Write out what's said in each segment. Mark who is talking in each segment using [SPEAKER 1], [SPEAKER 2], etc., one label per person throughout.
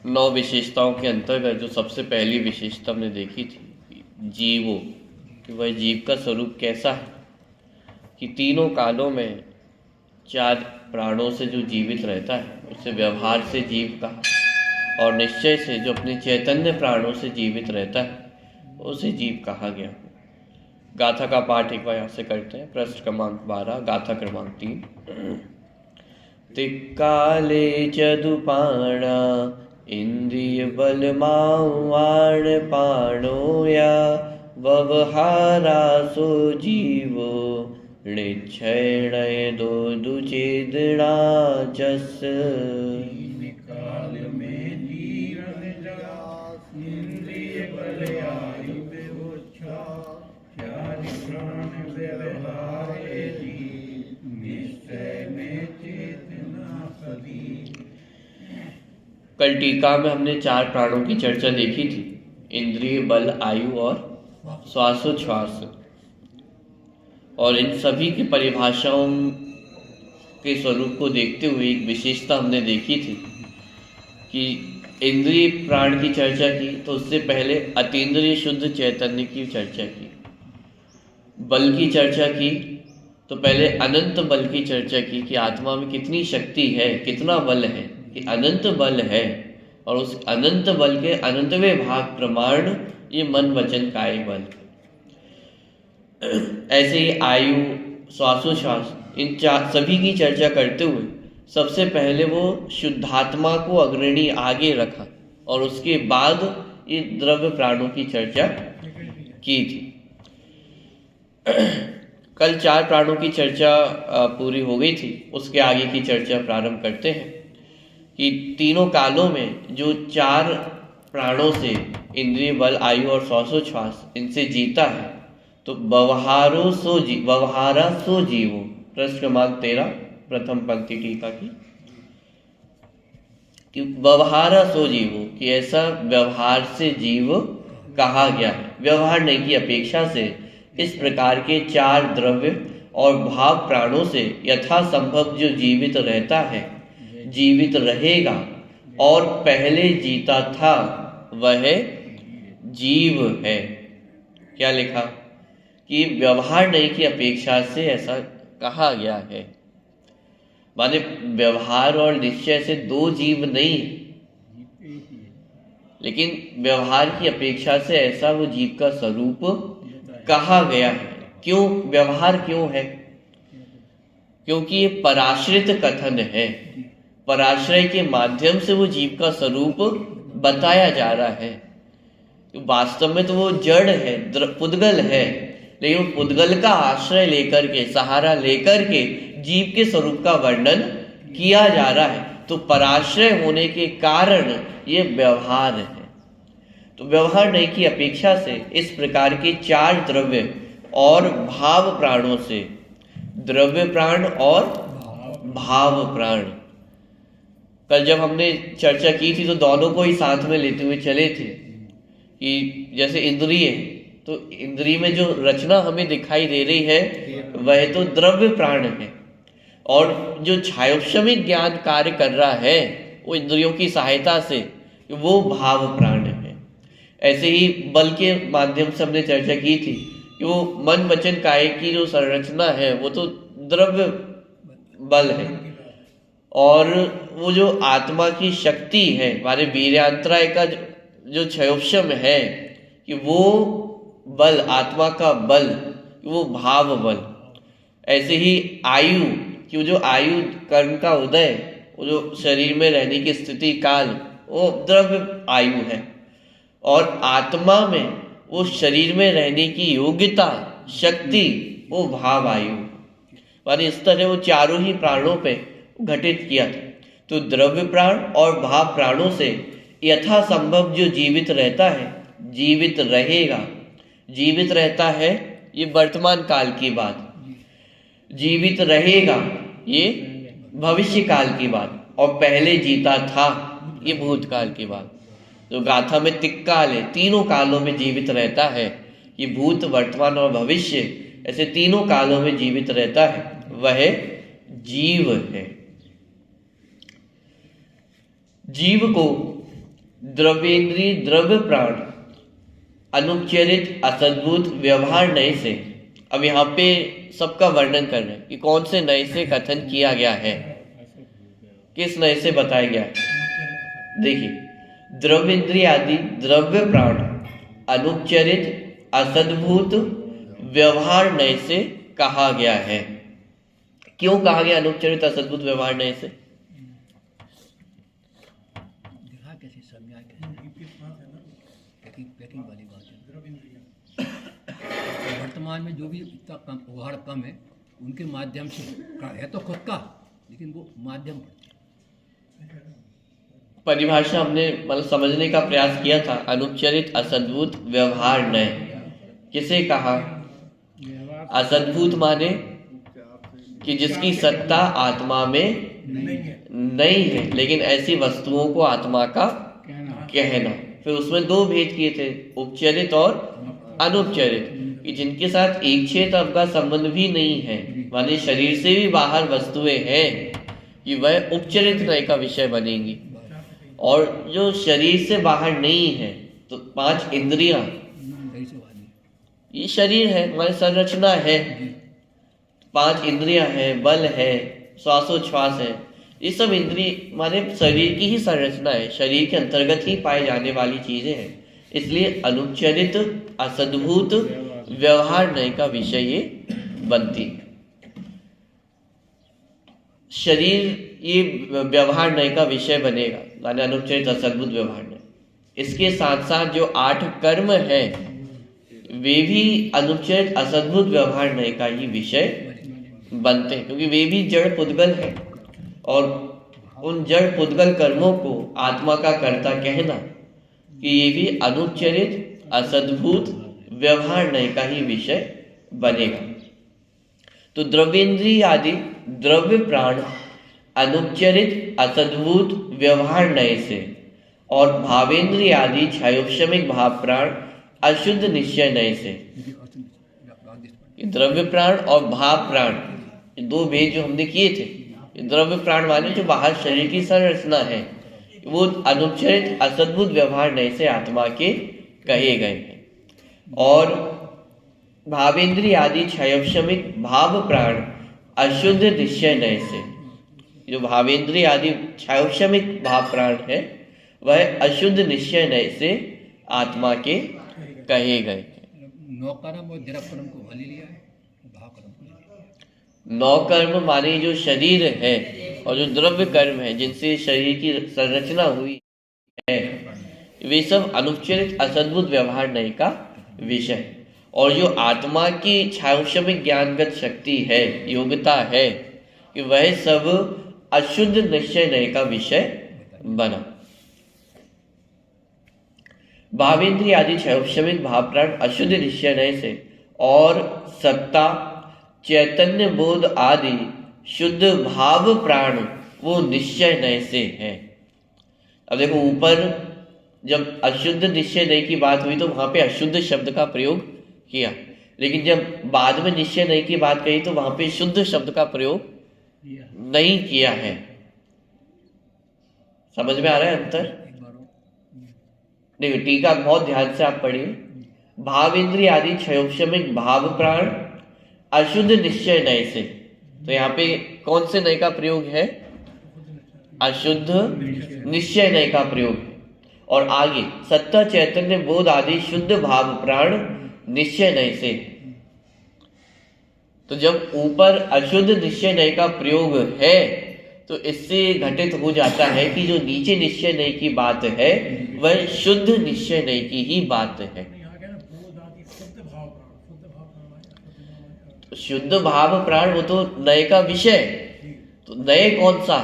[SPEAKER 1] 9 विशेषताओं के अंतर्गत जो सबसे पहली विशेषता हमने देखी थी जीवो, कि वह जीव का स्वरूप कैसा है, कि तीनों कालों में 4 प्राणों से जो जीवित रहता है उसे व्यवहार से जीव कहा, और निश्चय से जो अपने चैतन्य प्राणों से जीवित रहता है उसे जीव कहा गया। गाथा का पाठ एक बार यहाँ से करते हैं। प्रश्न क्रमांक 12, गाथा क्रमांक 3। तिक्काले चदुपाणा इंद्रिय बल मावाण पाणोया व्यवहारा सो जीवो ऋक्षय दो दुचेदना चस। कल टीका में हमने 4 प्राणों की चर्चा देखी थी, इंद्रिय, बल, आयु और श्वासोच्छ्वास, और इन सभी की परिभाषाओं के स्वरूप को देखते हुए एक विशेषता हमने देखी थी कि इंद्रिय प्राण की चर्चा की तो उससे पहले अतीन्द्रिय शुद्ध चैतन्य की चर्चा की। बल की चर्चा की तो पहले अनंत बल की चर्चा की कि आत्मा में कितनी शक्ति है, कितना बल है, कि अनंत बल है, और उस अनंत बल के अनंतवें भाग प्रमाण ये मन वचन काय बल। ऐसे ही आयु, श्वासोच्छ्वास, इन सभी की चर्चा करते हुए सबसे पहले वो शुद्धात्मा को अग्रणी आगे रखा और उसके बाद ये द्रव्य प्राणों की चर्चा की थी। कल 4 प्राणों की चर्चा पूरी हो गई थी, उसके आगे की चर्चा प्रारंभ करते हैं कि तीनों कालों में जो 4 प्राणों से इंद्रिय, बल, आयु और श्वासोच्छ्वास इनसे जीता है तो व्यवहारा सो जीवो। प्रश्न क्रमांक 13, प्रथम पंक्ति टीका की, कि व्यवहारा सो जीवो, कि ऐसा व्यवहार से जीव कहा गया है। व्यवहार नहीं की अपेक्षा से इस प्रकार के 4 द्रव्य और भाव प्राणों से यथा संभव जो जीवित रहता है, जीवित रहेगा और पहले जीता था वह जीव है। क्या लिखा कि व्यवहार नहीं की अपेक्षा से ऐसा कहा गया है, माने व्यवहार और निश्चय से 2 जीव नहीं है, लेकिन व्यवहार की अपेक्षा से ऐसा वो जीव का स्वरूप कहा गया है। क्यों व्यवहार क्यों है? क्योंकि ये पराश्रित कथन है, पराश्रय के माध्यम से वो जीव का स्वरूप बताया जा रहा है। वास्तव में तो वो जड़ है, पुद्गल है, लेकिन वो पुद्गल का आश्रय लेकर के, सहारा लेकर के जीव के स्वरूप का वर्णन किया जा रहा है। तो पराश्रय होने के कारण ये व्यवहार है। तो व्यवहार नहीं की अपेक्षा से इस प्रकार के 4 द्रव्य और भाव प्राणों से, द्रव्य प्राण और भाव प्राण, कल जब हमने चर्चा की थी तो दोनों को ही साथ में लेते हुए चले थे कि जैसे इंद्रिय, तो इंद्रिय में जो रचना हमें दिखाई दे रही है वह तो द्रव्य प्राण है, और जो छायोपशमिक ज्ञान कार्य कर रहा है वो इंद्रियों की सहायता से, वो भाव प्राण है। ऐसे ही बल के माध्यम से हमने चर्चा की थी कि वो मन वचन काय की जो संरचना है वो तो द्रव्य बल है, और वो जो आत्मा की शक्ति है, हमारे वीर्यांतराय का जो क्षयोपशम है, कि वो बल, आत्मा का बल, वो भाव बल। ऐसे ही आयु, कि वो जो आयु कर्म का उदय, वो जो शरीर में रहने की स्थिति काल, वो द्रव्य आयु है, और आत्मा में वो शरीर में रहने की योग्यता शक्ति, वो भाव आयु। माने इस तरह वो चारों ही प्राणों पे घटित किया था। तो द्रव्य प्राण और भाव प्राणों से यथा संभव जो जीवित रहता है, जीवित रहेगा, जीवित रहता है ये वर्तमान काल की बात, जीवित रहेगा ये भविष्य काल की बात, और पहले जीता था ये भूतकाल की बात। तो गाथा में तिक्काल है, तीनों कालों में जीवित रहता है, ये भूत, वर्तमान और भविष्य, ऐसे तीनों कालों में जीवित रहता है, वह जीव है। जीव को द्रव्येंद्रिय द्रव्य प्राण अनुपचरित असद्भुत व्यवहार नए से। अब यहाँ पे सबका वर्णन कर रहे हैं कि कौन से नए से कथन किया गया है, किस नए से बताया गया है। देखिए, द्रव्येंद्रिय आदि द्रव्य प्राण अनुपचरित असद्भुत व्यवहार नए से कहा गया है। क्यों कहा गया अनुपचरित असद्भुत व्यवहार नए से?
[SPEAKER 2] वर्तमान में जो भी इतना कम व्यवहार कम है, उनके माध्यम से है तो खुद का, लेकिन वो माध्यम
[SPEAKER 1] परिभाषा हमने मतलब समझने का प्रयास किया था। अनुपचरित असद्भुत व्यवहार नए किसे कहा? असद्भुत माने कि जिसकी सत्ता आत्मा में नहीं है, लेकिन ऐसी वस्तुओं को आत्मा का कहना। फिर उसमें दो भेद किए थे, उपचरित और अनुपचरित, कि जिनके साथ एक क्षेत्र का संबंध भी नहीं है, माने शरीर से भी बाहर वस्तुएं हैं, कि वह उपचरित नय का विषय बनेंगी। और जो शरीर से बाहर नहीं है, तो 5 इंद्रियां, ये शरीर है, हमारी संरचना है, 5 इंद्रियां हैं, बल है, श्वासोच्छ्वास है, ये सब इंद्रिय माने शरीर की ही संरचना है, शरीर के अंतर्गत ही पाए जाने वाली चीजें हैं। इसलिए अनुपचरित असद्भुत व्यवहार नय का विषय ये बनती। शरीर ये व्यवहार नय का विषय बनेगा, माने अनुपचरित असद्भुत व्यवहार नय। इसके साथ साथ जो 8 कर्म है, वे भी अनुपचरित असद्भुत व्यवहार नय का ही विषय बनते हैं, क्योंकि वे भी जड़ पुद्गल है, और उन जड़ पुद्गल कर्मों को आत्मा का कर्ता कहना, कि ये भी अनुपचरित असद्भुत व्यवहार नय का ही विषय बनेगा। तो द्रव्येंद्रिय आदि द्रव्य प्राण अनुपचरित असद्भुत व्यवहार नय से, और भावेंद्रिय आदि क्षयोक्षमिक भाव प्राण अशुद्ध निश्चय नय से। द्रव्य प्राण और भाव प्राण, दो भेद जो हमने किए थे, द्रव्य प्राण वाले जो बाहर शरीर की संरचना है, वो अनुपचरित असद्भुत व्यवहार नय से आत्मा के कहे गए हैं। और भावेंद्रिय आदि क्षयोक्षमिक भाव प्राण अशुद्ध निश्चय नय से। जो भावेंद्रिय आदि क्षयोक्षमिक भाव प्राण है, वह अशुद्ध निश्चय नय से आत्मा के कहे गए।
[SPEAKER 2] 9 कर्म और द्रव्य कर्म को भले लिया है, भाव कर्म को।
[SPEAKER 1] 9 कर्म माने जो शरीर है, और जो द्रव्य कर्म है जिनसे शरीर की संरचना हुई है, वे सब अनुपचरित असद्भुत व्यवहार नय का विषय। और जो आत्मा की क्षयोक्षमिक ज्ञानगत शक्ति है, योग्यता है, कि वह सब अशुद्ध निश्चय नय का विषय बना। भावेंद्रिय आदि क्षयोक्षमिक भाव प्राण अशुद्ध निश्चय नय से, और सत्ता चैतन्य बोध आदि शुद्ध भाव प्राण वो निश्चय नय से है। अब देखो, ऊपर जब अशुद्ध निश्चय नय की बात हुई तो वहां पे अशुद्ध शब्द का प्रयोग किया, लेकिन जब बाद में निश्चय नय की बात कही तो वहां पे शुद्ध शब्द का प्रयोग नहीं किया है। समझ में आ रहा है अंतर? देखो, टीका बहुत ध्यान से आप पढ़िए। भावेंद्रिय आदि क्षयोक्षमिक भाव प्राण अशुद्ध निश्चय नय से, तो यहाँ पे कौन से नय का प्रयोग है? अशुद्ध निश्चय नय का प्रयोग। और आगे सत्ता चैतन्य बोध आदि शुद्ध भाव प्राण निश्चय नय से। तो जब ऊपर अशुद्ध निश्चय नय का प्रयोग है, तो इससे घटित हो जाता है कि जो नीचे निश्चय नय की बात है, वह शुद्ध निश्चय नय की ही बात है। तो शुद्ध भाव प्राण वो तो नय का विषय, तो नय कौन सा?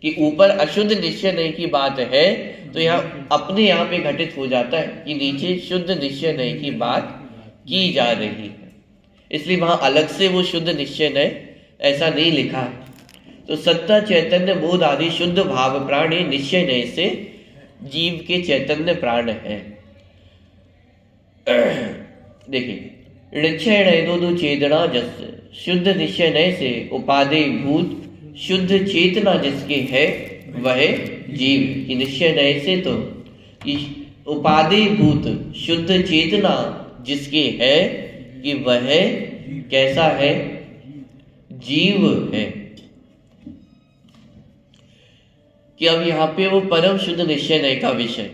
[SPEAKER 1] कि ऊपर अशुद्ध निश्चय नय की बात है, तो यहाँ अपने यहाँ पे घटित हो जाता है कि नीचे शुद्ध निश्चय नय की बात की जा रही है, इसलिए वहां अलग से वो शुद्ध निश्चय नय ऐसा नहीं लिखा है। तो सत्ता चैतन्य बोध आदि शुद्ध भाव प्राण ये निश्चय नय से जीव के चैतन्य प्राण है। देखिए, ऋक्षय नय दो चेतना जस शुद्ध निश्चय नय से उपादेय भूत शुद्ध चेतना जिसके है, वह जीव, कि निश्चय नय से तो उपादेय भूत शुद्ध चेतना जिसके है कि वह कैसा है, जीव है। कि अब यहाँ पे वो परम शुद्ध निश्चय नय का विषय,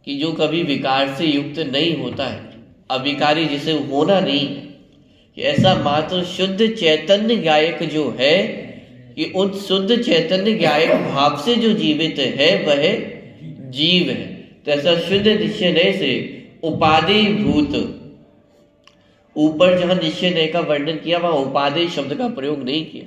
[SPEAKER 1] कि जो कभी विकार से युक्त नहीं होता है, अविकारी जिसे होना नहीं, कि ऐसा मात्र शुद्ध चैतन्य गायक जो है, कि उस शुद्ध चैतन्य गायक भाव से जो जीवित है वह जीव है। तो ऐसा शुद्ध निश्चय नय से उपादेय भूत, ऊपर जहां निश्चय नय का वर्णन किया वहां उपादेय शब्द का प्रयोग नहीं किया,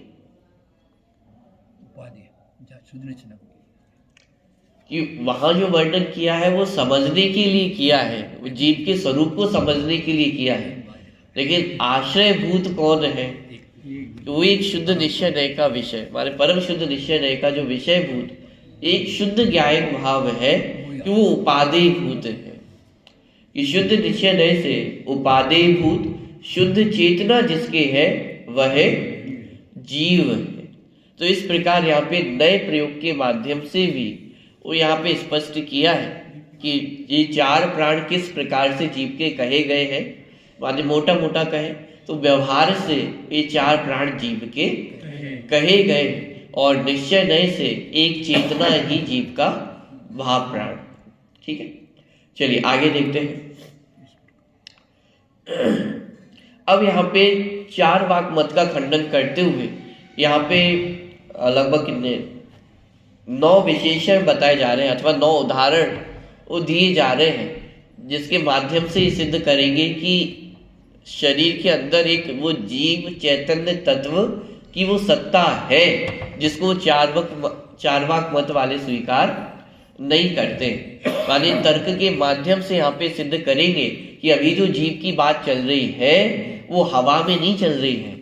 [SPEAKER 1] कि वहां जो वर्णन किया है वो समझने के लिए किया है, वो जीव के स्वरूप को समझने के लिए किया है। लेकिन आश्रय भूत कौन है, तो वो एक शुद्ध निश्चय नय का विषय, हमारे परम शुद्ध निश्चय नय का जो विषय भूत एक शुद्ध ज्ञायक भाव है, कि वो उपादेय भूत है। कि शुद्ध निश्चय नय से उपादेय भूत शुद्ध चेतना जिसके है वह जीव है। तो इस प्रकार यहाँ पे नए प्रयोग के माध्यम से भी वो यहाँ पे स्पष्ट किया है कि ये चार प्राण किस प्रकार से जीव के कहे गए हैं। माने मोटा मोटा कहे तो व्यवहार से ये चार प्राण जीव के कहे गए, और निश्चय नय से एक चेतना ही जीव का भाव प्राण। ठीक है, चलिए आगे देखते हैं। अब यहाँ पे चार वाक मत का खंडन करते हुए यहाँ पे लगभग कितने 9 विशेषण बताए जा रहे हैं, अथवा 9 उदाहरण वो दिए जा रहे हैं, जिसके माध्यम से ये सिद्ध करेंगे कि शरीर के अंदर एक वो जीव चैतन्य तत्व की वो सत्ता है, जिसको चारवाक मत वाले स्वीकार नहीं करते। माने तर्क के माध्यम से यहाँ पे सिद्ध करेंगे कि अभी जो जीव की बात चल रही है वो हवा में नहीं चल रही है,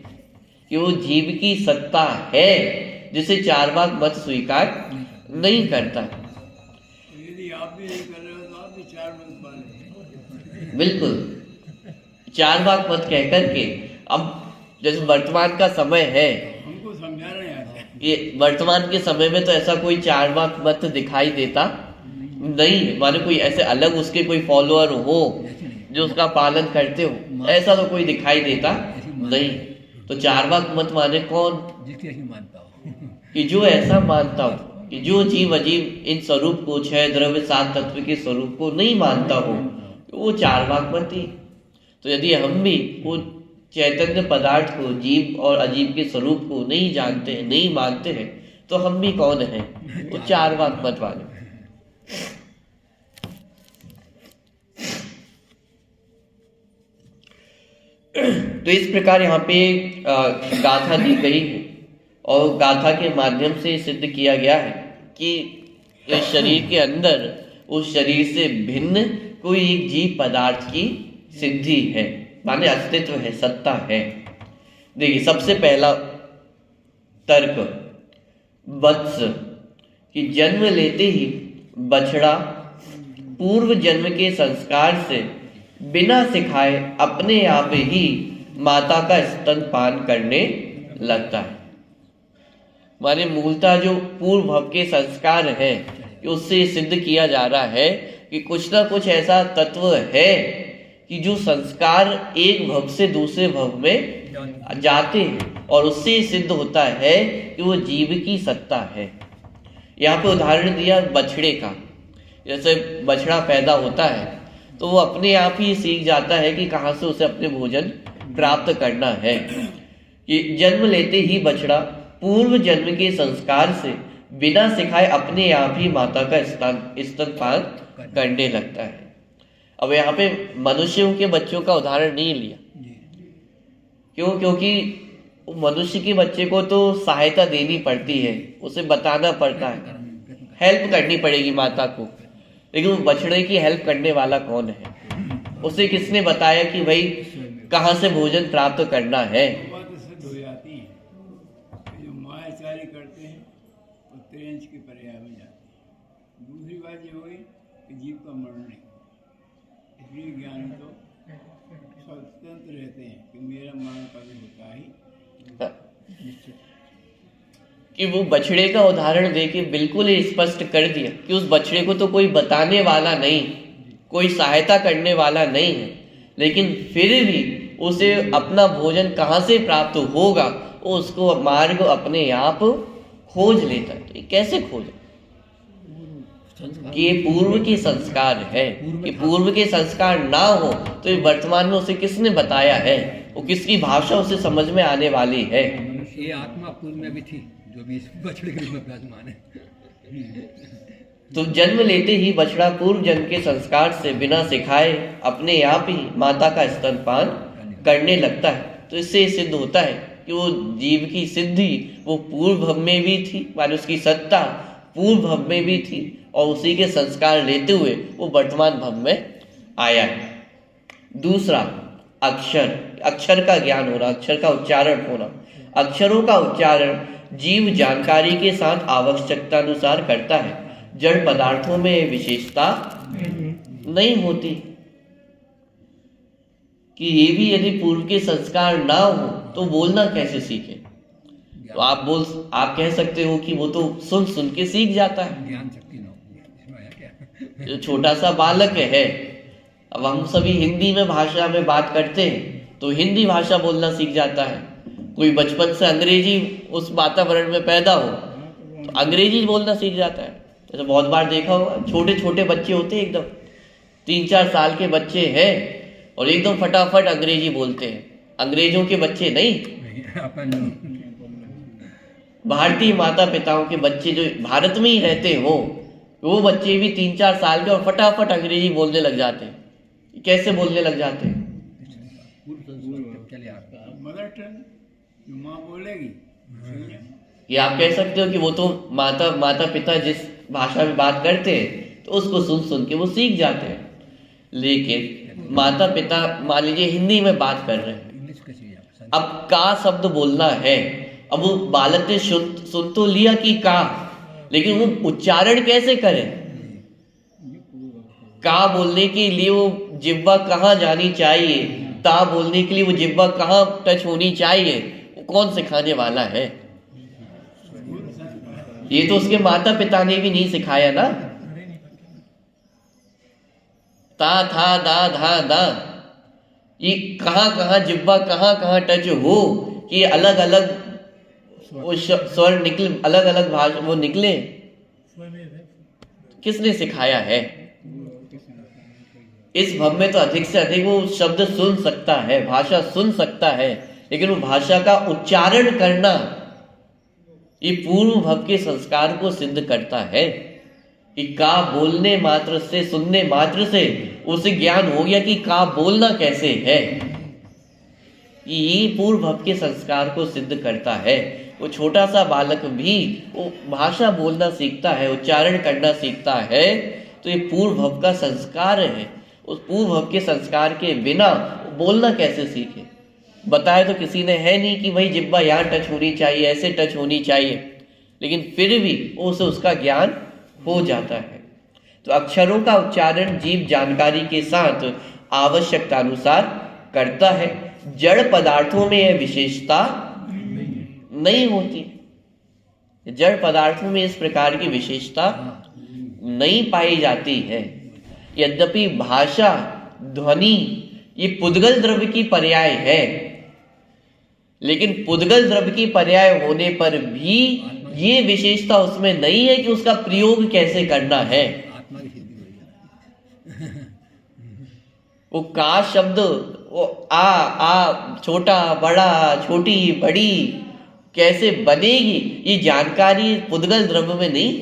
[SPEAKER 1] कि वो जीव की सत्ता है, जिसे चारवाक मत स्वीकार नहीं करता।
[SPEAKER 3] यदि आप भी नहीं कर रहे हो तो आप भी चार मत पालें।
[SPEAKER 1] बिल्कुल, चारवाक मत कह करके अब जैसे वर्तमान का समय है,
[SPEAKER 3] हमको समझा रहे हैं
[SPEAKER 1] ये वर्तमान के समय में तो ऐसा कोई चारवाक मत दिखाई देता नहीं है। माने कोई ऐसे अलग उसके कोई फॉलोअर हो जो उसका पालन करते हो, ऐसा तो कोई दिखाई देता नहीं। तो चारवाक मत माने कौन,
[SPEAKER 2] जिसकी ऐसी मानता हो,
[SPEAKER 1] कि जो ऐसा मानता हो कि जो जीव अजीब इन स्वरूप को, छह द्रव्य सात तत्व के स्वरूप को नहीं मानता हो, तो वो चारवाक मत ही। तो यदि हम भी वो चैतन्य पदार्थ को, जीव और अजीब के स्वरूप को नहीं जानते हैं, नहीं मानते हैं, तो हम भी कौन हैं, वो चारवाक मत वाले। तो इस प्रकार यहाँ पे गाथा दी गई है, और गाथा के माध्यम से सिद्ध किया गया है कि इस शरीर के अंदर उस शरीर से भिन्न कोई एक जीव पदार्थ की सिद्धि है, माने अस्तित्व है, सत्ता है। देखिए सबसे पहला तर्क वत्स, कि जन्म लेते ही बछड़ा पूर्व जन्म के संस्कार से बिना सिखाए अपने आप ही माता का स्तनपान करने लगता है। माने मूलतः जो पूर्व भव के संस्कार हैं, कि उससे सिद्ध किया जा रहा है कि कुछ ना कुछ ऐसा तत्व है कि जो संस्कार एक भव से दूसरे भव में जाते हैं, और उससे सिद्ध होता है कि वो जीव की सत्ता है। यहाँ पे उदाहरण दिया बछड़े का। जैसे बछड़ा पैदा होता है तो वो अपने आप ही सीख जाता है कि कहाँ से उसे अपने भोजन प्राप्त करना है। ये जन्म लेते ही बछड़ा पूर्व जन्म के संस्कार से बिना सिखाए अपने आप ही माता का स्तनपान करने लगता है। अब यहाँ पे मनुष्यों के बच्चों का उदाहरण नहीं लिया, क्यों? क्योंकि मनुष्य के बच्चे को तो सहायता देनी पड़ती है, उसे बताना पड़ता है, हेल्प करनी पड़ेगी माता को। लेकिन वो बछड़े की हेल्प करने वाला कौन है? उसे किसने बताया कि भाई कहाँ से भोजन प्राप्त करना है?
[SPEAKER 3] बात सिद्ध हो जाती है। जो मायाचारी करते हैं वो त्रेंच के पर्याय में जाते हैं। दूसरी बात ये हुई कि जीव का मरण नहीं, इसलिए ज्ञानी तो स्वतंत्र रहते हैं कि मेरा मरण कभी होता ही।
[SPEAKER 1] कि वो बछड़े का उदाहरण देके बिल्कुल ही स्पष्ट कर दिया कि उस बछड़े को तो कोई बताने वाला नहीं, कोई सहायता करने वाला नहीं है, लेकिन फिर भी उसे अपना भोजन कहाँ से प्राप्त होगा, वो उसको मार्ग अपने आप खोज लेता है। तो कैसे खोजे? कि ये पूर्व के संस्कार है, कि पूर्व के संस्कार ना हो तो ये वर्तमान में उसे किसने बताया है, वो किसकी भाषा उसे समझ में आने वाली है।
[SPEAKER 2] ये आत्मा पूर्व में भी थी जो भी इस बछड़े के रूप में विराजमान है।
[SPEAKER 1] तो जन्म लेते ही बछड़ा पूर्व जन्म के संस्कार से बिना सिखाए अपने आप ही माता का स्तनपान करने लगता है। तो इससे ये सिद्ध होता है कि वो जीव की सिद्धि वो पूर्व भव में भी थी, माने उसकी सत्ता पूर्व भव में भी थी, और उसी के संस्कार लेते हुए वो वर्तमान भव में आया है। दूसरा, अक्षर, अक्षर का ज्ञान होना, अक्षर का उच्चारण होना। अक्षरों का उच्चारण जीव जानकारी के साथ आवश्यकता अनुसार करता है। जड़ पदार्थों में विशेषता नहीं होती कि ये भी यदि पूर्व के संस्कार ना हो तो बोलना कैसे सीखे। तो आप कह सकते हो कि वो तो सुन सुन के सीख जाता है।
[SPEAKER 2] ज्ञान शक्ति ना हो,
[SPEAKER 1] जो छोटा सा बालक है, अब हम सभी हिंदी में भाषा में बात करते हैं तो हिंदी भाषा बोलना सीख जाता है। कोई बचपन से अंग्रेजी उस वातावरण में पैदा हो तो अंग्रेजी बोलना सीख जाता है। जैसे बहुत बार देखा होगा, छोटे छोटे बच्चे होते हैं, एकदम 3-4 साल के बच्चे हैं और एकदम फटाफट अंग्रेजी बोलते हैं। अंग्रेजों के बच्चे नहीं, भारतीय माता पिताओं के बच्चे जो भारत में ही रहते हो, वो बच्चे भी 3-4 साल के और फटाफट अंग्रेजी बोलने लग जाते हैं। कैसे बोलने लग जाते हैं?
[SPEAKER 3] मदर टंग जो माँ बोलेगी।
[SPEAKER 1] ये आप कह सकते हो कि वो तो माता पिता जिस भाषा में बात करते हैं तो उसको सुन सुन के वो सीख जाते हैं। लेकिन माता पिता मान लीजिए हिंदी में बात कर रहे हैं, अब का शब्द बोलना है, अब वो बालक ने सुन तो लिया कि का, लेकिन वो उच्चारण कैसे करे? का बोलने के लिए वो जिह्वा कहाँ जानी चाहिए, ता बोलने के लिए वो जिह्वा कहाँ टच होनी चाहिए, वो कौन सिखाने वाला है? ये तो उसके माता पिता ने भी नहीं सिखाया ना। ता था दा धा दा, ये कहाँ जिह्वा कहाँ टच हो कि अलग अलग वो स्वर निकले, अलग अलग भाषा वो निकले, किसने सिखाया है? इस भव में तो अधिक से अधिक वो शब्द सुन सकता है, भाषा सुन सकता है, लेकिन वो भाषा का उच्चारण करना ये पूर्व भव के संस्कार को सिद्ध करता है कि का बोलने मात्र से, सुनने मात्र से उसे ज्ञान हो गया कि का बोलना कैसे है। ये पूर्व भव के संस्कार को सिद्ध करता है। वो छोटा सा बालक भी वो भाषा बोलना सीखता है, उच्चारण करना सीखता है, तो ये पूर्व भव का संस्कार है। उस पूर्व भव के संस्कार के बिना बोलना कैसे सीखे? बताया तो किसी ने है नहीं कि भाई जिह्वा यहाँ टच होनी चाहिए, ऐसे टच होनी चाहिए, लेकिन फिर भी उसे उसका ज्ञान हो जाता है। तो अक्षरों का उच्चारण जीव जानकारी के साथ आवश्यकता अनुसार करता है। जड़ पदार्थों में यह विशेषता नहीं होती। जड़ पदार्थों में इस प्रकार की विशेषता नहीं पाई जाती है। यद्यपि भाषा, ध्वनि ये पुद्गल द्रव्य की पर्याय है, लेकिन पुद्गल द्रव्य की पर्याय होने पर भी ये विशेषता उसमें नहीं है कि उसका प्रयोग कैसे करना है। वो का शब्द, वो आ छोटा बड़ा, छोटी बड़ी कैसे बनेगी, ये जानकारी पुद्गल द्रव्य में नहीं,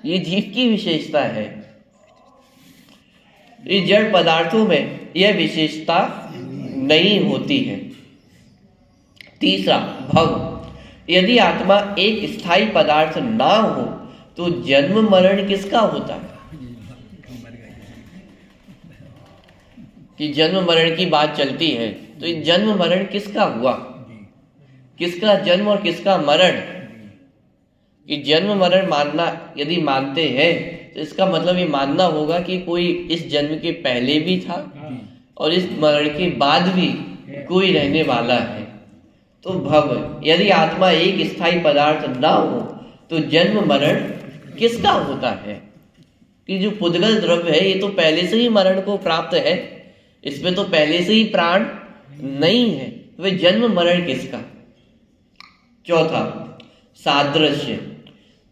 [SPEAKER 1] ये जीव की विशेषता है। ये जड़ पदार्थों में यह विशेषता नहीं होती है। तीसरा, भव। यदि आत्मा एक स्थायी पदार्थ ना हो तो जन्म मरण किसका होता है? कि जन्म मरण की बात चलती है, तो ये जन्म मरण किसका हुआ? किसका जन्म और किसका मरण? कि जन्म मरण मानना यदि मानते हैं तो इसका मतलब ये मानना होगा कि कोई इस जन्म के पहले भी था और इस मरण के बाद भी कोई रहने वाला है। तो भव, यदि आत्मा एक स्थायी पदार्थ ना हो तो जन्म मरण किसका होता है? कि जो पुद्गल द्रव्य है ये तो पहले से ही मरण को प्राप्त है, इसमें तो पहले से ही प्राण नहीं है, वे जन्म मरण किसका? चौथा, सादृश्य।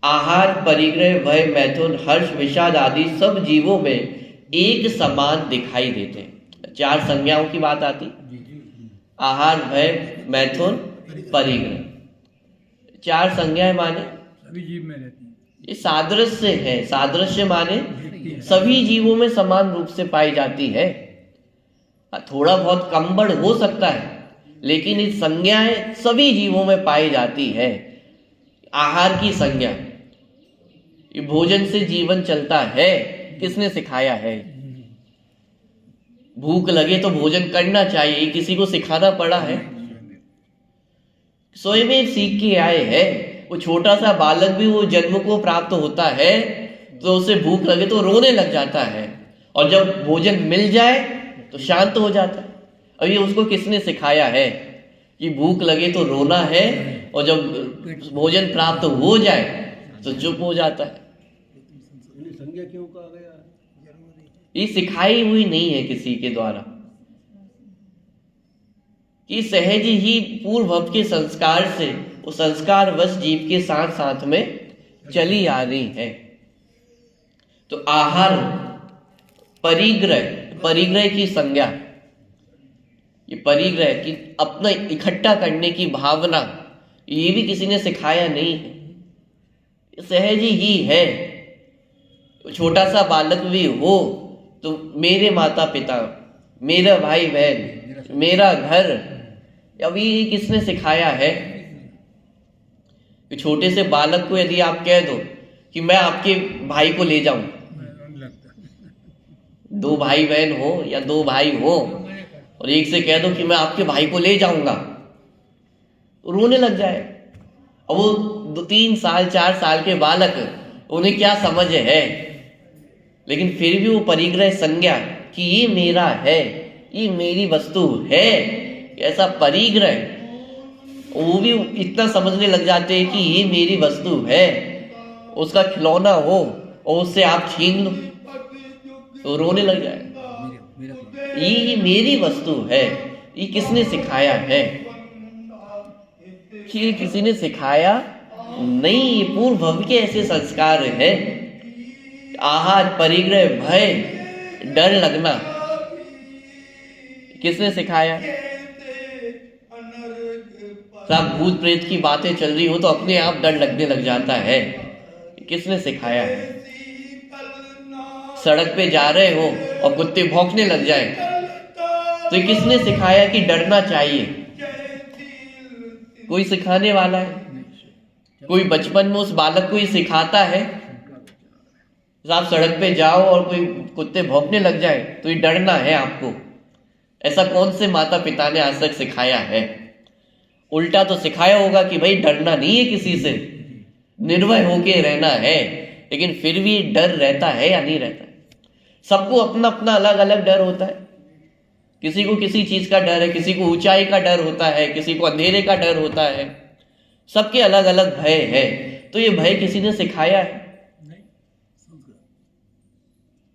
[SPEAKER 1] आहार, परिग्रह, भय, मैथुन, हर्ष, विषाद आदि सब जीवों में एक समान दिखाई देते हैं। 4 संज्ञाओं की बात आती, आहार, भय, मैथुन, परिग्रह, 4 संज्ञाएं माने
[SPEAKER 2] सभी जीव में रहती है।
[SPEAKER 1] ये सादृश्य है। सादृश्य माने सभी जीवों में समान रूप से पाई जाती है। थोड़ा बहुत कम बढ़ हो सकता है, लेकिन ये संज्ञाएं सभी जीवों में पाई जाती है। आहार की संज्ञा, ये भोजन से जीवन चलता है, किसने सिखाया है? भूख लगे तो भोजन करना चाहिए, किसी को सिखाना पड़ा है? स्वयं ही सीख के आए हैं। वो छोटा सा बालक भी वो जन्म को प्राप्त होता है तो उसे भूख लगे तो रोने लग जाता है, और जब भोजन मिल जाए तो शांत हो जाता है। अब ये उसको किसने सिखाया है कि भूख लगे तो रोना है, और जब भोजन प्राप्त हो जाए तो चुप हो जाता है?
[SPEAKER 2] संज्ञा क्यों कहा गया?
[SPEAKER 1] ये सिखाई हुई नहीं है किसी के द्वारा, कि सहज ही पूर्व भव के संस्कार से वो संस्कार वश जीव के साथ साथ में चली आ रही है। तो आहार, परिग्रह, परिग्रह की संज्ञा, ये परिग्रह की अपना इकट्ठा करने की भावना, ये भी किसी ने सिखाया नहीं है, सहज ही है। छोटा सा बालक भी हो तो मेरे माता पिता, मेरा भाई बहन, मेरा घर, अभी किसने सिखाया है? कि छोटे से बालक को यदि आप कह दो कि मैं आपके भाई को ले जाऊं, 2 भाई बहन हो या 2 भाई हो, और एक से कह दो कि मैं आपके भाई को ले जाऊंगा, रोने लग जाए। अब वो 2-3 साल 4 साल के बालक, उन्हें क्या समझ है? लेकिन फिर भी वो परिग्रह संज्ञा कि ये मेरा है, ये मेरी वस्तु है, ऐसा परिग्रह, वो भी इतना समझने लग जाते हैं कि ये मेरी वस्तु है। उसका खिलौना हो और उससे आप छीन लो तो रोने लग जाए। ये मेरी वस्तु है। ये किसने सिखाया है? कि किसी ने सिखाया नहीं, ये पूर्व भव के ऐसे संस्कार है। आहार, परिग्रह, भय, डर लगना, किसने सिखाया? सब भूत प्रेत की बातें चल रही हो तो अपने आप डर लगने लग जाता है, किसने सिखाया है? सड़क पे जा रहे हो और कुत्ते भौंकने लग जाए तो किसने सिखाया कि डरना चाहिए? कोई सिखाने वाला है? कोई बचपन में उस बालक को ही सिखाता है? आप सड़क पे जाओ और कोई कुत्ते भौंकने लग जाए तो ये डरना है आपको? ऐसा कौन से माता पिता ने आज तक सिखाया है? उल्टा तो सिखाया होगा कि भाई डरना नहीं है किसी से, निर्भय होके रहना है। लेकिन फिर भी डर रहता है या नहीं रहता? सबको अपना अपना अलग अलग डर होता है। किसी को किसी चीज का डर है, किसी को ऊंचाई का डर होता है, किसी को अंधेरे का डर होता है। सबके अलग अलग भय है। तो ये भय किसी ने सिखाया है?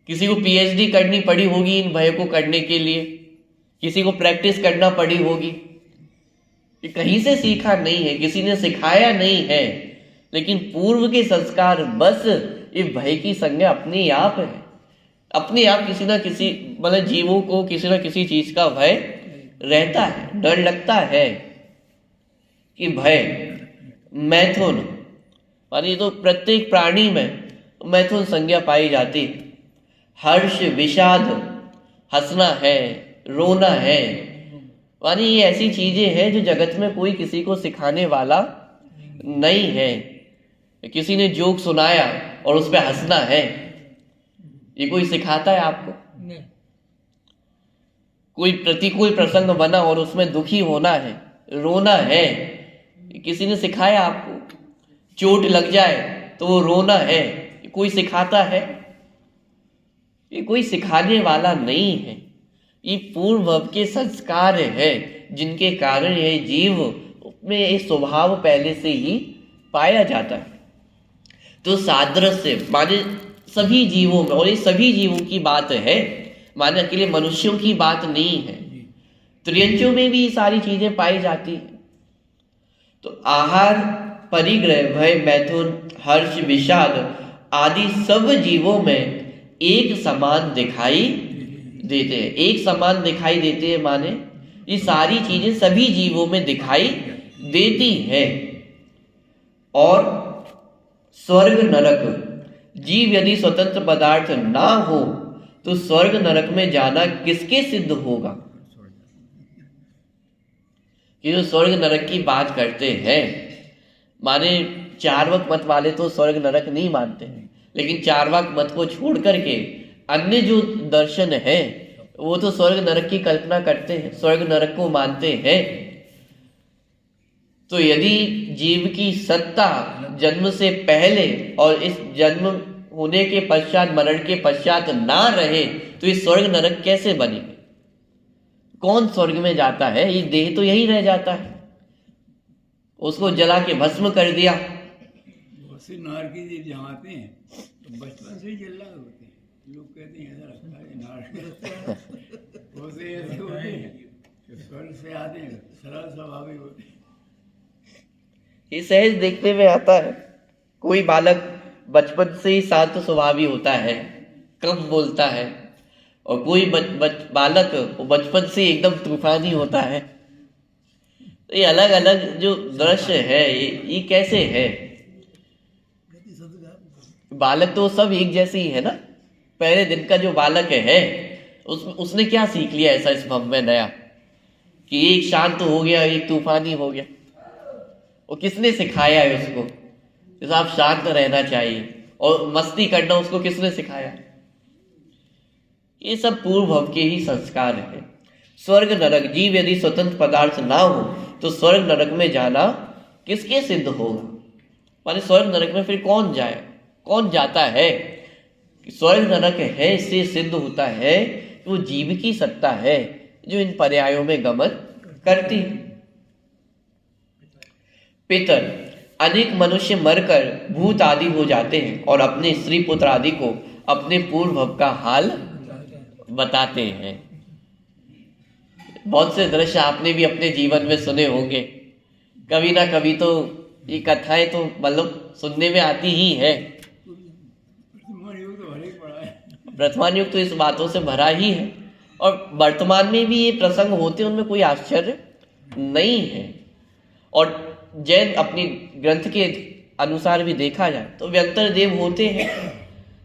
[SPEAKER 1] किसी को पीएचडी करनी पड़ी होगी इन भय को करने के लिए, किसी को प्रैक्टिस करना पड़ी होगी। ये कहीं से सीखा नहीं है, किसी ने सिखाया नहीं है। लेकिन पूर्व के संस्कार बस ये भय की संज्ञा अपने आप है। अपने आप किसी ना किसी मतलब जीवों को किसी ना किसी चीज का भय रहता है, डर लगता है कि भय। मैथुन मानी तो प्रत्येक प्राणी में मैथुन संज्ञा पाई जाती है। हर्ष, विषाद, हंसना है, रोना है, मानी ये ऐसी चीजें हैं जो जगत में कोई किसी को सिखाने वाला नहीं है। किसी ने जोक सुनाया और उस पर हंसना है, ये कोई सिखाता है आपको? नहीं। कोई प्रतिकूल प्रसंग बना और उसमें दुखी होना है, रोना है, किसी ने सिखाया आपको? चोट लग जाए तो वो रोना है, कोई सिखाता है? ये कोई सिखाने वाला नहीं है। ये पूर्व भव के संस्कार है जिनके कारण यह जीव में ये स्वभाव पहले से ही पाया जाता है। तो सादृश्य माने सभी जीवों में, और ये सभी जीवों की बात है, माने अकेले मनुष्यों की बात नहीं है, त्रियंचों में भी ये सारी चीजें पाई जाती हैं। तो आहार, परिग्रह, भय, मैथुन, हर्ष, विषाद आदि सब जीवों में एक समान दिखाई देते हैं। एक समान दिखाई देते हैं माने ये सारी चीजें सभी जीवों में दिखाई देती हैं। और स्वर्ग नरक, जीव यदि स्वतंत्र पदार्थ ना हो तो स्वर्ग नरक में जाना किसके सिद्ध होगा? कि जो स्वर्ग नरक की बात करते हैं, माने चार्वाक मत वाले तो स्वर्ग नरक नहीं मानते हैं, लेकिन चार्वाक मत को छोड़ करके अन्य जो दर्शन है वो तो स्वर्ग नरक की कल्पना करते हैं, स्वर्ग नरक को मानते हैं। तो यदि जीव की सत्ता जन्म से पहले और इस जन्म होने के पश्चात, मरण के पश्चात ना रहे तो ये स्वर्ग नरक कैसे बनेंगे? कौन स्वर्ग में जाता है? ये देह तो यही रह जाता है, उसको जला के भस्म कर दिया।
[SPEAKER 3] वैसे नारकी जी जहाँ आते हैं तो बचपन से ही जल्ला होते हैं, लोग कहते हैं ऐसा लगता है नारकी वैसे ऐसे होते हैं कि स्वर्ग से आते हैं सरल स्वाभाविक होते हैं।
[SPEAKER 1] ये सहज देखने में आता है। कोई बालक बचपन से ही शांत स्वभावी होता है, कम बोलता है, और कोई बालक बचपन से एकदम तूफानी होता है। तो ये अलग अलग जो दृश्य है ये कैसे है? बालक तो सब एक जैसे ही है ना। पहले दिन का जो बालक है उसने क्या सीख लिया ऐसा इस भव में नया कि एक शांत हो गया, एक तूफानी हो गया? वो किसने सिखाया है उसको कि साहब शांत रहना चाहिए, और मस्ती करना उसको किसने सिखाया? ये सब पूर्व भव के ही संस्कार है। स्वर्ग नरक, जीव यदि स्वतंत्र पदार्थ ना हो तो स्वर्ग नरक में जाना किसके सिद्ध होगा? माने स्वर्ग नरक में फिर कौन जाए, कौन जाता है? स्वर्ग नरक है इससे सिद्ध होता है कि वो जीव की सत्ता है जो इन पर्यायों में गमन करती है। पितर, अनेक मनुष्य मरकर भूत आदि हो जाते हैं और अपने स्त्री पुत्र आदि को अपने पूर्व भव का हाल बताते हैं। बहुत से दृश्य आपने भी अपने जीवन में सुने होंगे, कभी ना कभी तो ये कथाएं तो मतलब सुनने में आती ही है। वर्तमान युग तो इस बातों से भरा ही है, और वर्तमान में भी ये प्रसंग होते उनमें कोई आश्चर्य नहीं है। और जैन अपनी ग्रंथ के अनुसार भी देखा जाए तो व्यंतर देव होते हैं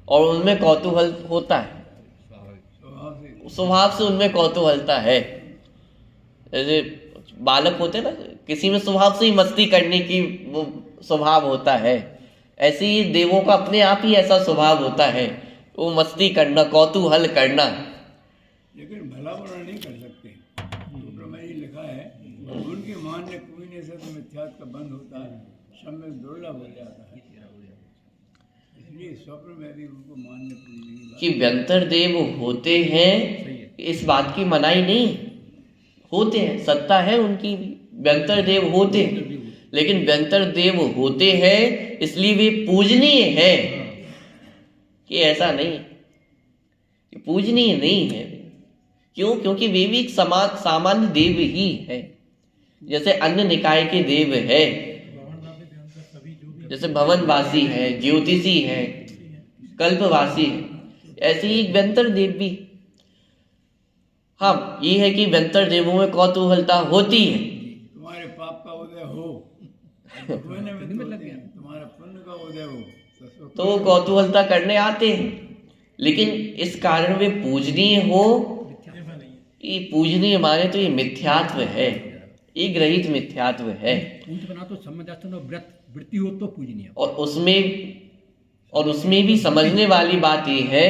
[SPEAKER 1] और उनमें कौतूहल होता है, स्वभाव से उनमें कौतूहलता है। जैसे बालक होते हैं ना, किसी में स्वभाव से ही मस्ती करने की वो स्वभाव होता है, ऐसे ही देवों का अपने आप ही ऐसा स्वभाव होता है, वो मस्ती करना, कौतूहल करना।
[SPEAKER 3] लेकिन भला बुरा नहीं कर सकते। सूत्र में ये लिखा है, उनके मान्य कुएं से तो मिथ्यात्व का बंद होता है, सम्यक दुर्लभ हो जाता है। इसलिए स्वप्न में भी उनको मान्य कि व्यंतर देव होते हैं, इस बात की मनाही नहीं, होते हैं, सत्ता है उनकी भी, व्यंतर देव होते हैं। लेकिन व्यंतर देव होते हैं इसलिए वे पूजनीय है कि ऐसा नहीं, कि पूजनीय नहीं है। क्यों? क्योंकि वे भी एक सामान्य देव ही है, जैसे अन्य निकाय के देव है, जैसे भवनवासी है, ज्योतिषी है, कल्पवासी है, ऐसे ही व्यंतर देव भी। हाँ, ये है कि व्यंतर देवों में कौतूहलता होती है। तुम्हारे पाप का उदय हो, तुम्हारा पुण्य का उदय हो,
[SPEAKER 1] तो वो कौतूहलता करने आते हैं, लेकिन इस कारण वे पूजनीय हो। ये पूजनीय माने तो ये मिथ्यात्व है, ये ग्रहित मिथ्यात्व है।
[SPEAKER 2] पूज बना तो सम्यक वृत्ति हो तो पूजनीय,
[SPEAKER 1] और उसमें भी समझने वाली बात ये है,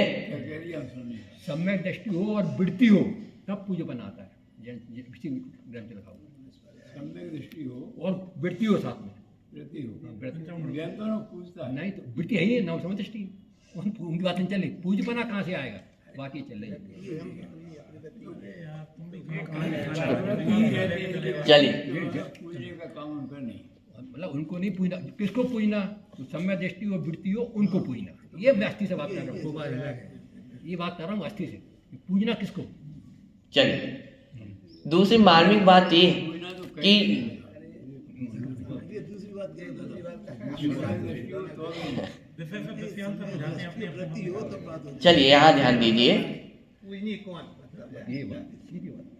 [SPEAKER 2] सम्यक दृष्टि हो और वृत्ति हो तब पूज बनाता है। ग्रंथ लिखा हुआ
[SPEAKER 3] सम्यक दृष्टि हो
[SPEAKER 2] और वृत्ति हो, साथ में
[SPEAKER 3] वृत्ति हो, पूजता है
[SPEAKER 2] नहीं तो वृत्ति है ही ना, समझ दृष्टि उनकी बात नहीं चले। पूज बना कहाँ से आएगा? बाकी चल रही है।
[SPEAKER 1] चलिए,
[SPEAKER 3] पूजने का काम उनका नहीं।
[SPEAKER 2] मतलब उनको नहीं पूजना, किसको पूजना? तो समय दृष्टि हो वृत्ति हो उनको पूजना। ये मैं अस्थि से बात कर रहा हूँ, ये बात कर रहा हूँ अस्थि से, पूजना किसको?
[SPEAKER 1] चलिए दूसरी मार्मिक बात ये है
[SPEAKER 3] पूजना तो
[SPEAKER 1] कि
[SPEAKER 3] कहीं नहीं होता।
[SPEAKER 1] चलिए यहाँ ध्यान दीजिए,
[SPEAKER 2] ये बात सीधी बात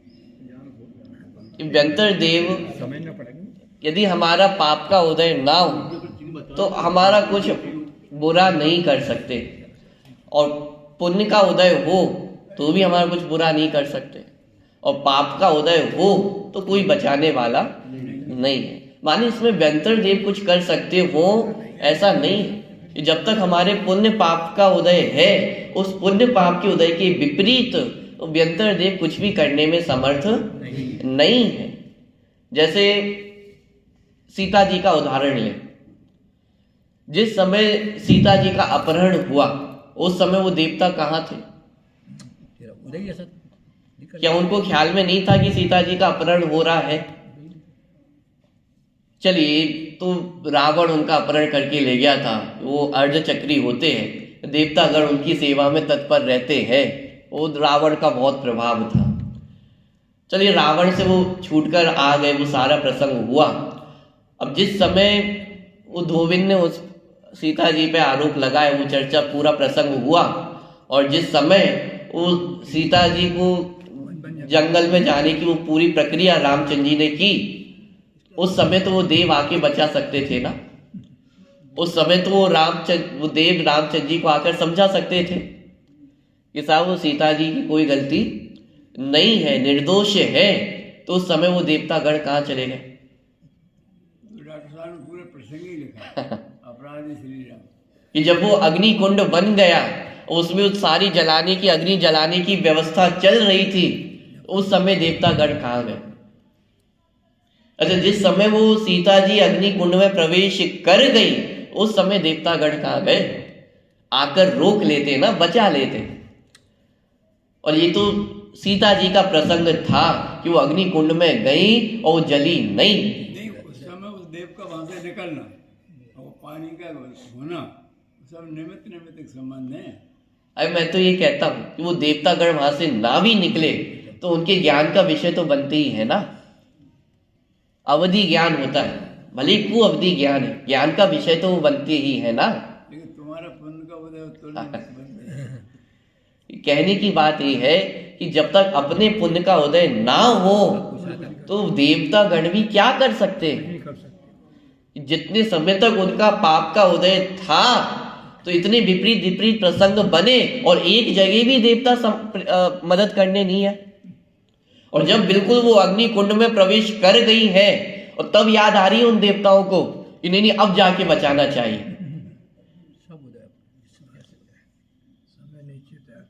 [SPEAKER 1] कि व्यंतर देव
[SPEAKER 2] समझना पड़ेगा।
[SPEAKER 1] यदि हमारा पाप का उदय ना हो तो हमारा कुछ बुरा नहीं कर सकते, और पुण्य का उदय हो तो भी हमारा कुछ बुरा नहीं कर सकते, और पाप का उदय हो तो कोई बचाने वाला नहीं है। माने इसमें व्यंतर देव कुछ कर सकते हो ऐसा नहीं है। कि जब तक हमारे पुण्य पाप का उदय है, उस पुण्य पाप के उदय के विपरीत तो व्यंतर देव कुछ भी करने में समर्थ नहीं है। जैसे सीता जी का उदाहरण लें, जिस समय सीता जी का अपहरण हुआ उस समय वो देवता कहाँ थे?
[SPEAKER 2] तेरा उदय ऐसा निकल
[SPEAKER 1] क्या उनको ख्याल में नहीं था कि सीता जी का अपहरण हो रहा है? चलिए, तो रावण उनका अपहरण करके ले गया था, वो अर्धचक्री होते हैं, देवता अगर उनकी सेवा में तत्पर रहते हैं, वो रावण का बहुत प्रभाव था। चलिए, रावण से वो छूटकर आ गए, वो सारा प्रसंग हुआ। अब जिस समय वो धोबिन ने उस सीता जी पे आरोप लगाया, वो चर्चा पूरा प्रसंग हुआ, और जिस समय वो सीता जी को जंगल में जाने की वो पूरी प्रक्रिया रामचंद्र जी ने की, उस समय तो वो देव आके बचा सकते थे ना। उस समय तो वो देव रामचंद्र जी को आकर समझा सकते थे कि साहब वो सीता जी की कोई गलती नहीं है, निर्दोष है। तो उस समय वो देवतागण कहाँ चले गए?
[SPEAKER 3] डॉक्टर साहब ने पूरे प्रसंग ही लिखा अपराधी श्री राम,
[SPEAKER 1] कि जब वो अग्नि कुंड बन गया, उसमें उस सारी जलाने की अग्नि जलाने की व्यवस्था चल रही थी, उस समय देवतागण कहाँ गए? अच्छा, जिस समय वो सीता जी अग्नि कुंड में प्रवेश कर गई, उस समय देवतागण कहाँ गए? आकर रोक लेते ना, बचा लेते। और ये तो सीता जी का प्रसंग था कि वो अग्नि कुंड में गई और वो जली नहीं।
[SPEAKER 3] उस समय उस देव का वहां से निकलना और पानी का होना सब निमित्त संबंध है।
[SPEAKER 1] अरे मैं तो ये कहता हूँ कि वो देवतागण वहां से ना भी निकले तो उनके ज्ञान का विषय तो बनते ही है ना। अवधि ज्ञान होता है, भले को अवधि ज्ञान है, ज्ञान का विषय तो वो बनते ही है ना।
[SPEAKER 3] लेकिन तुम्हारा पुण्य का उदय तो
[SPEAKER 1] कहने की बात ये है कि जब तक अपने पुण्य का उदय ना हो तो देवतागण भी क्या कर सकते हैं? जितने समय तक उनका पाप का उदय था तो इतने विपरीत प्रसंग बने, और एक जगह भी देवता मदद करने नहीं है। और जब बिल्कुल वो अग्नि कुंड में प्रवेश कर गई है, और तब याद आ रही है उन देवताओं को, इन्हें नहीं अब जाके बचाना चाहिए।
[SPEAKER 2] सब उदय समय निश्चित है,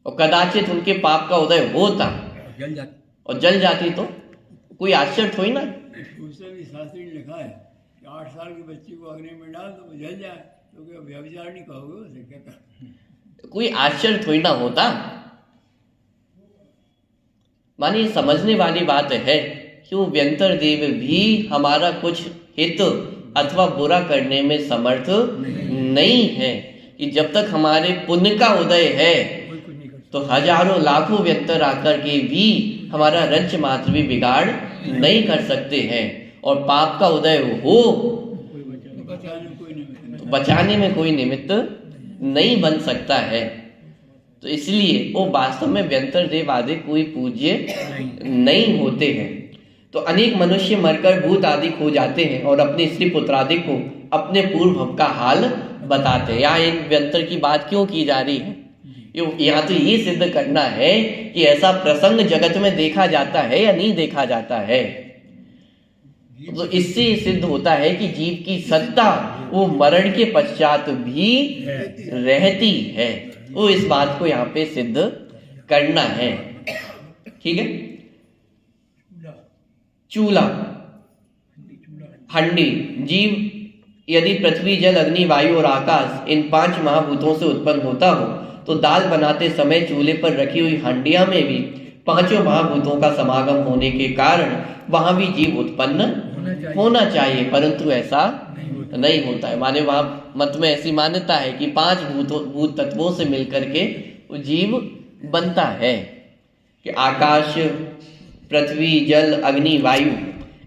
[SPEAKER 1] और कदाचित उनके पाप का उदय होता
[SPEAKER 2] जल जाती
[SPEAKER 1] और जल जाती तो कोई आश्चर्य थोड़ी ना।
[SPEAKER 3] उससे भी शास्त्री ने लिखा है कि 8 साल की बच्ची को अग्नि में डाल तो वो जल जाए, तो क्या व्यभिचार नहीं कहोगे उसे? कहता
[SPEAKER 1] कोई आश्चर्य थोड़ी ना होता। मानिए, समझने वाली बात है कि वो व्यंतर देव भी हमारा कुछ हित अथवा बुरा करने में समर्थ नहीं है। कि जब तक हमारे पुण्य का उदय है तो हजारों लाखों व्यंतर आकर के भी हमारा रंच मात्र भी बिगाड़ नहीं कर सकते हैं, और पाप का उदय हो तो बचाने में कोई निमित्त नहीं बन सकता है। तो इसलिए वो वास्तव में व्यंतर देव आदि कोई पूज्य नहीं होते हैं। तो अनेक मनुष्य मरकर भूत आदि खो जाते हैं और अपने स्त्री पुत्रादि को अपने पूर्व भव का हाल बताते हैं। यहाँ इन व्यंतर की बात क्यों की जा रही है? यहाँ तो ये सिद्ध करना है कि ऐसा प्रसंग जगत में देखा जाता है या नहीं देखा जाता है। तो इससे सिद्ध होता है कि जीव की सत्ता वो मरण के पश्चात भी रहती है। वो इस बात को यहाँ पे सिद्ध करना है। ठीक है। चूल्हा, हंडी, जीव यदि पृथ्वी जल अग्नि वायु और आकाश इन 5 महाभूतों से उत्पन्न होता हो तो दाल बनाते समय चूल्हे पर रखी हुई हंडिया में भी पांचों महाभूतों का समागम होने के कारण वहां भी जीव उत्पन्न होना चाहिए, परंतु ऐसा नहीं होता है। माने वहां मत में ऐसी मान्यता है कि पांच भूत तत्वों से मिलकर के वो जीव बनता है, कि आकाश, पृथ्वी, जल, अग्नि, वायु,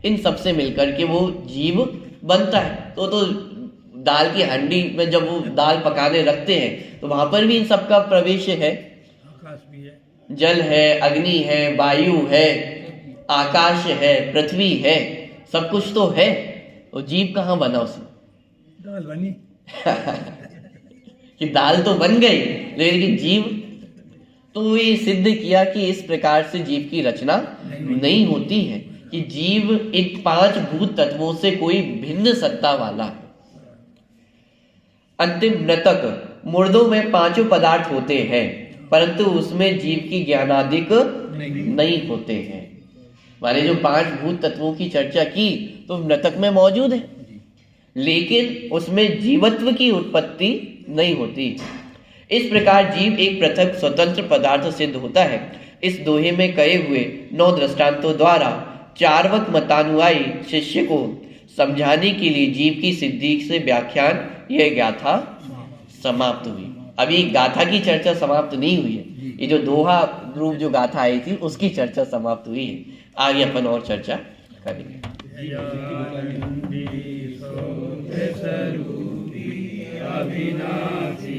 [SPEAKER 1] इन सब से मिलकर के वो जीव बनता है। तो दाल की हांडी में जब वो दाल पकाने रखते हैं तो वहां पर भी इन सब का प्रवेश है।
[SPEAKER 2] आकाश भी है,
[SPEAKER 1] जल है, अग्नि है, वायु है, आकाश है, पृथ्वी है, सब कुछ तो है। तो जीव कहाँ बना उसमें?
[SPEAKER 2] दाल बनी।
[SPEAKER 1] कि दाल तो बन गई, लेकिन जीव, तो ये सिद्ध किया कि इस प्रकार से जीव की रचना नहीं होती है, कि जीव इन पांच भूत तत्वों से कोई भिन्न सत्ता वाला है। अंतिम मृतक, मुर्दों में पांचों पदार्थ होते हैं, परंतु उसमें जीव की ज्ञानादिक नहीं होते हैं। माने जो पांच भूत तत्वों की चर्चा की तो मृतक में मौजूद है, लेकिन उसमें जीवत्व की उत्पत्ति नहीं होती। इस प्रकार जीव एक पृथक स्वतंत्र पदार्थ सिद्ध होता है। इस दोहे में कहे हुए 9 दृष्टांतों द्वारा चार्वक मतानुयायी शिष्य को समझाने के लिए जीव की सिद्धि से व्याख्यान यह गाथा समाप्त हुई। अभी गाथा की चर्चा समाप्त नहीं हुई है, ये जो दोहा रूप जो गाथा आई थी उसकी चर्चा समाप्त हुई है। आगे अपन और चर्चा करेंगे।
[SPEAKER 4] अविनाशी